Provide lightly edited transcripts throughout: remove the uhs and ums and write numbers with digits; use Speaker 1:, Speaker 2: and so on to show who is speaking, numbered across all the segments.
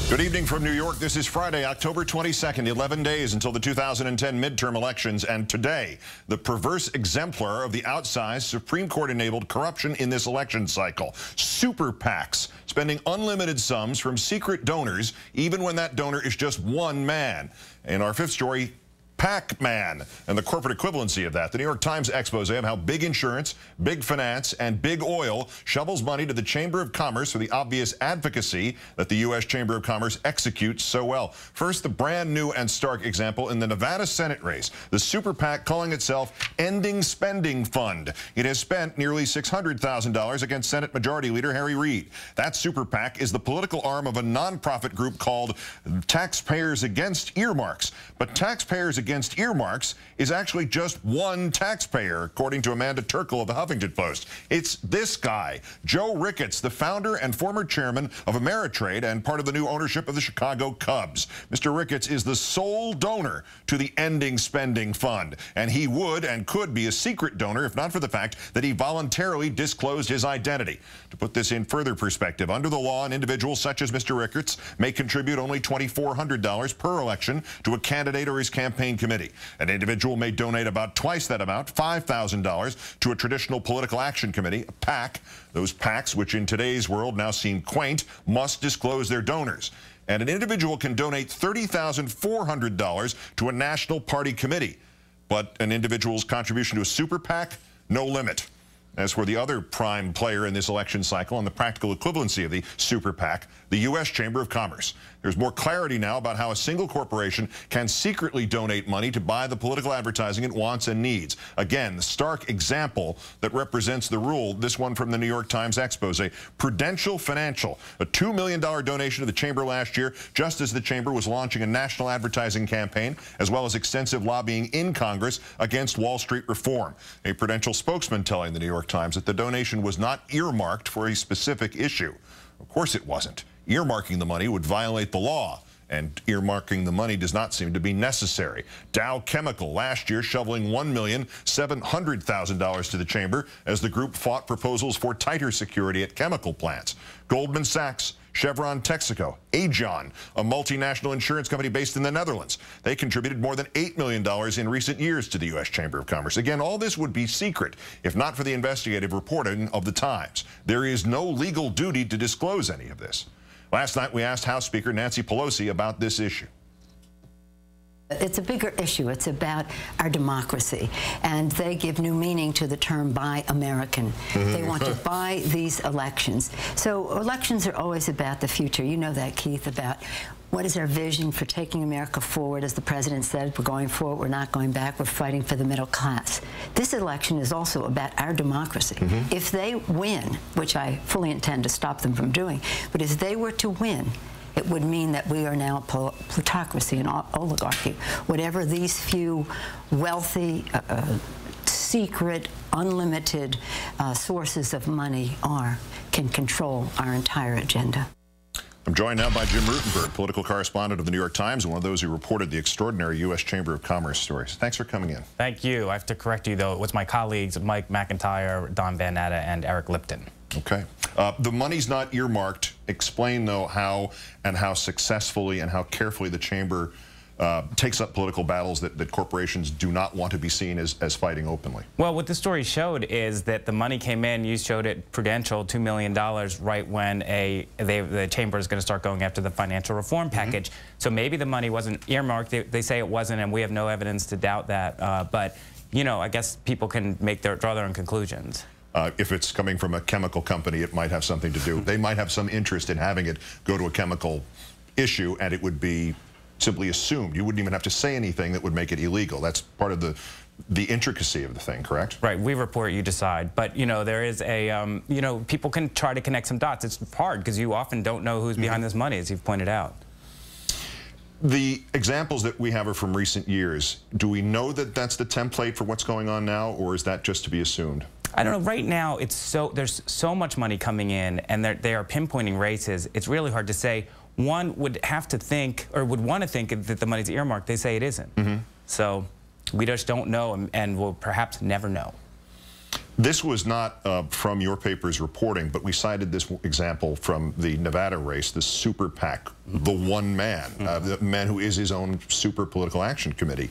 Speaker 1: Good evening from New York. This is Friday, October 22nd, 11 days until the 2010 midterm elections. And today, the perverse exemplar of the outsized Supreme Court-enabled corruption in this election cycle. Super PACs spending unlimited sums from secret donors, even when that donor is just one man. In our fifth story, Pac-Man and the corporate equivalency of that. The New York Times expose of how big insurance, big finance, and big oil shovels money to the Chamber of Commerce for the obvious advocacy that the U.S. Chamber of Commerce executes so well. First, the brand new and stark example in the Nevada Senate race. The super PAC calling itself Ending Spending Fund. It has spent nearly $600,000 against Senate Majority Leader Harry Reid. That super PAC is the political arm of a nonprofit group called Taxpayers Against Earmarks. But Taxpayers Against Earmarks is actually just one taxpayer, according to Amanda Turkle of the Huffington Post. It's this guy, Joe Ricketts, the founder and former chairman of Ameritrade and part of the new ownership of the Chicago Cubs. Mr. Ricketts is the sole donor to the Ending Spending Fund, and he would and could be a secret donor if not for the fact that he voluntarily disclosed his identity. To put this in further perspective, under the law, an individual such as Mr. Ricketts may contribute only $2,400 per election to a candidate or his campaign committee. An individual may donate about twice that amount, $5,000, to a traditional political action committee, a PAC. Those PACs, which in today's world now seem quaint, must disclose their donors. And an individual can donate $30,400 to a national party committee. But an individual's contribution to a super PAC, no limit. As for the other prime player in this election cycle and the practical equivalency of the super PAC, the U.S. Chamber of Commerce. There's more clarity now about how a single corporation can secretly donate money to buy the political advertising it wants and needs. Again, the stark example that represents the rule, this one from the New York Times expose. Prudential Financial, a $2 million donation to the Chamber last year, just as the Chamber was launching a national advertising campaign, as well as extensive lobbying in Congress against Wall Street reform. A Prudential spokesman telling the New York Times that the donation was not earmarked for a specific issue. Of course it wasn't. Earmarking the money would violate the law, and earmarking the money does not seem to be necessary. Dow Chemical last year shoveling $1,700,000 to the chamber as the group fought proposals for tighter security at chemical plants. Goldman Sachs, Chevron Texaco, Aegon, a multinational insurance company based in the Netherlands. They contributed more than $8 million in recent years to the U.S. Chamber of Commerce. Again, all this would be secret if not for the investigative reporting of the Times. There is no legal duty to disclose any of this. Last night, we asked House Speaker Nancy Pelosi about this issue.
Speaker 2: It's a bigger issue. It's about our democracy, and they give new meaning to the term "buy American." They want to buy these elections. So elections are always about the future. You know that, Keith, about what is our vision for taking America forward. As the president said, we're going forward, we're not going back, we're fighting for the middle class. This election is also about our democracy. If they win, which I fully intend to stop them from doing, but if they were to win, it would mean that we are now a plutocracy, an oligarchy. Whatever these few wealthy, secret, unlimited sources of money are, can control our entire agenda.
Speaker 1: I'm joined now by Jim Rutenberg, political correspondent of the New York Times and one of those who reported the extraordinary U.S. Chamber of Commerce stories. Thanks for coming in.
Speaker 3: Thank you. I have to correct you, though. It was my colleagues, Mike McIntyre, Don Van Natta, and Eric Lipton.
Speaker 1: Okay. The money's not earmarked. Explain, though, how successfully and how carefully the Chamber takes up political battles that corporations do not want to be seen as fighting openly.
Speaker 3: Well, what the story showed is that the money came in. You showed it Prudential, $2 million, right when the Chamber is going to start going after the financial reform package. So maybe the money wasn't earmarked. They say it wasn't, and we have no evidence to doubt that. But, you know, I guess people can draw their own conclusions.
Speaker 1: If it's coming from a chemical company, it might have something to do. They might have some interest in having it go to a chemical issue, and it would be simply assumed. You wouldn't even have to say anything that would make it illegal. That's part of the intricacy of the thing, correct?
Speaker 3: Right. We report, you decide. But, you know, there is a, you know, people can try to connect some dots. It's hard because you often don't know who's behind this money, as you've pointed out.
Speaker 1: The examples that we have are from recent years. Do we know that that's the template for what's going on now, or is that just to be assumed?
Speaker 3: I don't know. Right now, there's so much money coming in, and they are pinpointing races. It's really hard to say. One would have to think, or would want to think, that the money's earmarked. They say it isn't. So we just don't know, and we'll perhaps never know.
Speaker 1: This was not from your paper's reporting, but we cited this example from the Nevada race, the super PAC, the one man, the man who is his own super political action committee.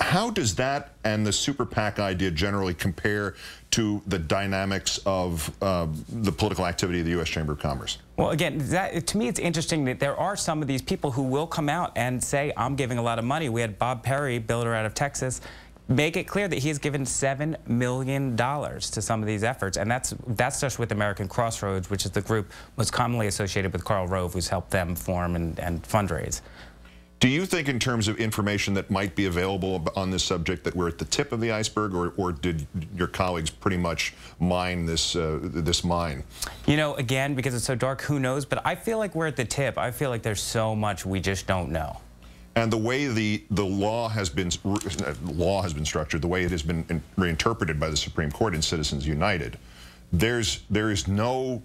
Speaker 1: How does that and the super PAC idea generally compare to the dynamics of the political activity of the U.S. Chamber of Commerce?
Speaker 3: Well, again, to me, it's interesting that there are some of these people who will come out and say, I'm giving a lot of money. We had Bob Perry, builder out of Texas, make it clear that he has given $7 million to some of these efforts. And that's just with American Crossroads, which is the group most commonly associated with Karl Rove, who's helped them form and fundraise.
Speaker 1: Do you think in terms of information that might be available on this subject that we're at the tip of the iceberg, or did your colleagues pretty much mine this mine? You know, again, because it's so dark, who knows? But I feel like we're at the tip. I feel like there's so much we just don't know. And the way the law has been structured, the way it has been reinterpreted by the Supreme Court in Citizens United, there's no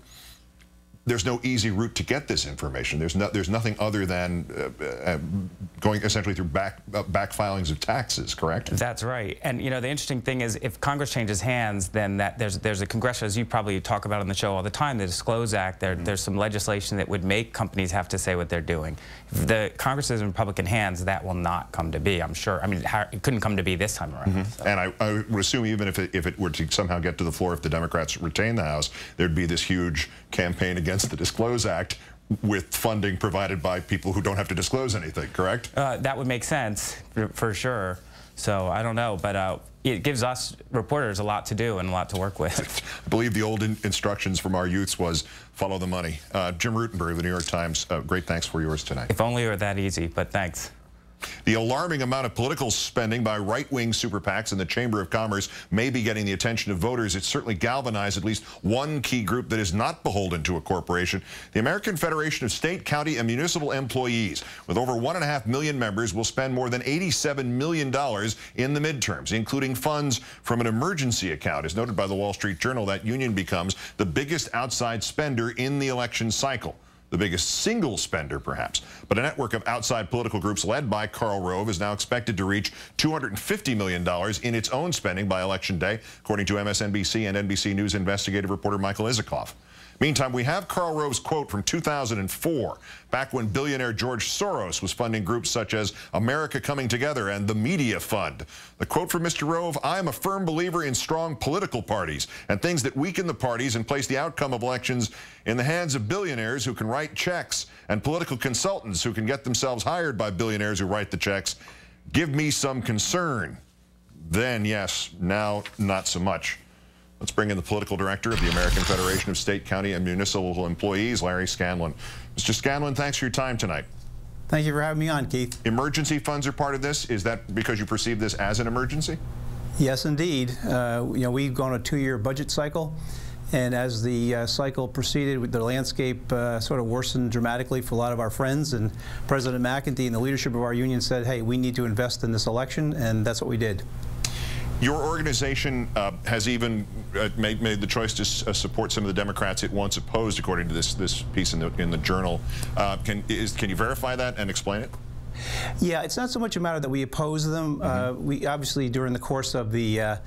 Speaker 1: easy route to get this information. There's nothing other than going essentially through back filings of taxes, correct? That's right. And you know, the interesting thing is, if Congress changes hands, then there's a congressional, as you probably talk about on the show all the time, the Disclose Act. There's some legislation that would make companies have to say what they're doing. If the Congress is in Republican hands, that will not come to be, I'm sure. I mean, it couldn't come to be this time around. So. And I would assume even if it were to somehow get to the floor, if the Democrats retain the House, there'd be this huge campaign against the Disclose Act with funding provided by people who don't have to disclose anything, correct? That would make sense, for sure. So I don't know, but it gives us reporters a lot to do and a lot to work with. I believe the old instructions from our youths was follow the money. Jim Rutenberg of the New York Times, great thanks for yours tonight. If only it were that easy, but thanks. The alarming amount of political spending by right-wing super PACs in the Chamber of Commerce may be getting the attention of voters. It's certainly galvanized at least one key group that is not beholden to a corporation. The American Federation of State, County, and Municipal Employees, with over 1.5 million members, will spend more than $87 million in the midterms, including funds from an emergency account. As noted by the Wall Street Journal, that union becomes the biggest outside spender in the election cycle. The biggest single spender, perhaps. But a network of outside political groups led by Karl Rove is now expected to reach $250 million in its own spending by Election Day, according to MSNBC and NBC News investigative reporter Michael Isikoff. Meantime, we have Karl Rove's quote from 2004, back when billionaire George Soros was funding groups such as America Coming Together and the Media Fund. The quote from Mr. Rove, "I am a firm believer in strong political parties and things that weaken the parties and place the outcome of elections in the hands of billionaires who can write checks and political consultants who can get themselves hired by billionaires who write the checks. Give me some concern." Then, yes, now not so much. Let's bring in the political director of the American Federation of State, County, and Municipal Employees, Larry Scanlon. Mr. Scanlon, thanks for your time tonight.
Speaker 4: Thank you for having me on, Keith.
Speaker 1: Emergency funds are part of this. Is that because you perceive this as an emergency?
Speaker 4: Yes, indeed. You know, we've gone a 2-year budget cycle, and as the cycle proceeded, the landscape sort of worsened dramatically for a lot of our friends, and President McEntee and the leadership of our union said, hey, we need to invest in this election, and that's what we did.
Speaker 1: Your organization has even made the choice to support some of the Democrats it once opposed, according to this piece in the Journal. Can you verify that and explain it?
Speaker 4: Yeah, it's not so much a matter that we oppose them. We obviously, during the course of the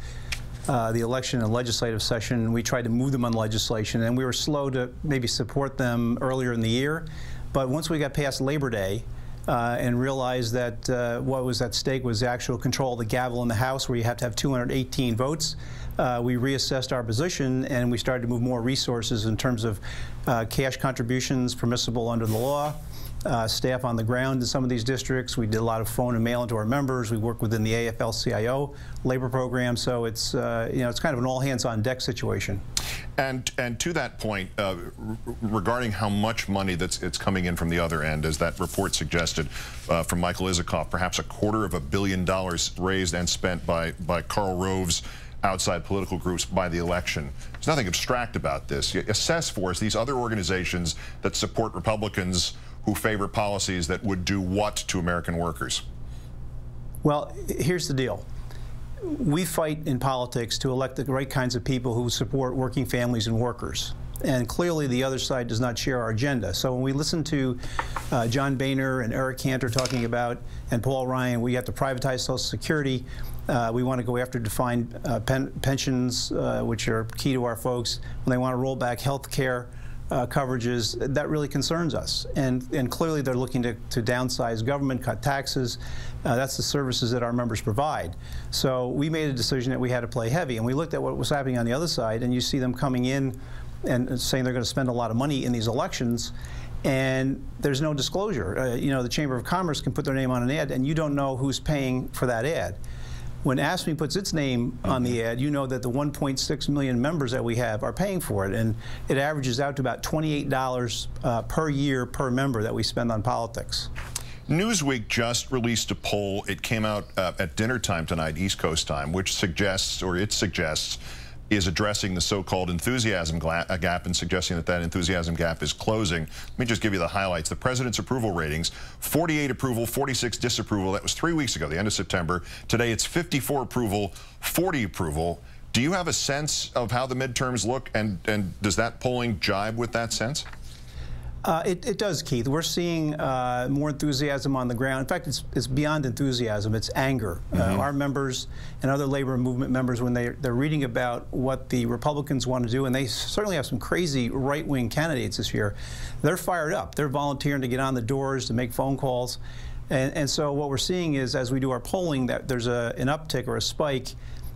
Speaker 4: election and legislative session, we tried to move them on legislation, and we were slow to maybe support them earlier in the year. But once we got past Labor Day, and realized that what was at stake was the actual control of the gavel in the House, where you have to have 218 votes. We reassessed our position, and we started to move more resources in terms of cash contributions permissible under the law, staff on the ground in some of these districts. We did a lot of phone and mail into our members. We work within the AFL-CIO labor program, so it's you know, it's kind of an all-hands-on-deck situation.
Speaker 1: And to that point, regarding how much money it's coming in from the other end, as that report suggested from Michael Isikoff, perhaps $250 million raised and spent by Karl Rove's outside political groups by the election. There's nothing abstract about this. Assess for us these other organizations that support Republicans who favor policies that would do what to American workers?
Speaker 4: Well, here's the deal. We fight in politics to elect the right kinds of people who support working families and workers. And clearly the other side does not share our agenda. So when we listen to John Boehner and Eric Cantor talking about, and Paul Ryan, we have to privatize Social Security, We want to go after defined pensions, which are key to our folks. When they want to roll back health care coverages, that really concerns us. And clearly they're looking to downsize government, cut taxes. That's the services that our members provide. So we made a decision that we had to play heavy. And we looked at what was happening on the other side, and you see them coming in and saying they're going to spend a lot of money in these elections, and there's no disclosure. You know, the Chamber of Commerce can put their name on an ad, and you don't know who's paying for that ad. When AFSCME puts its name on the ad, you know that the 1.6 million members that we have are paying for it, and it averages out to about $28 per year per member that we spend on politics.
Speaker 1: Newsweek just released a poll. It came out at dinner time tonight, East Coast time, which suggests, or it suggests, is addressing the so-called enthusiasm gap and suggesting that that enthusiasm gap is closing. Let me just give you the highlights. The president's approval ratings: 48 approval, 46 disapproval. That was 3 weeks ago, the end of September. Today it's 54 approval, 40 approval. Do you have a sense of how the midterms look, and does that polling jibe with that sense?
Speaker 4: It does, Keith. We're seeing more enthusiasm on the ground. In fact, it's beyond enthusiasm. It's anger. Our members and other labor movement members, when they're reading about what the Republicans want to do, and they certainly have some crazy right-wing candidates this year, they're fired up. They're volunteering to get on the doors, to make phone calls. And so what we're seeing is, as we do our polling, that there's an uptick or a spike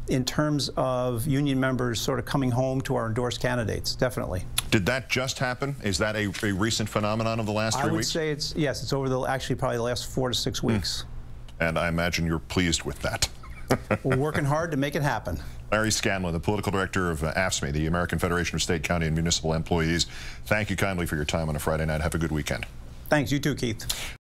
Speaker 4: in terms of union members sort of coming home to our endorsed candidates, definitely.
Speaker 1: Did that just happen? Is that a recent phenomenon of the last 3 weeks?
Speaker 4: I would say it's, yes, it's over actually probably the last 4 to 6 weeks.
Speaker 1: And I imagine you're pleased with that.
Speaker 4: We're working hard to make it happen.
Speaker 1: Larry Scanlon, the political director of AFSCME, the American Federation of State, County, and Municipal Employees, thank you kindly for your time on a Friday night. Have a good weekend.
Speaker 4: Thanks. You too, Keith.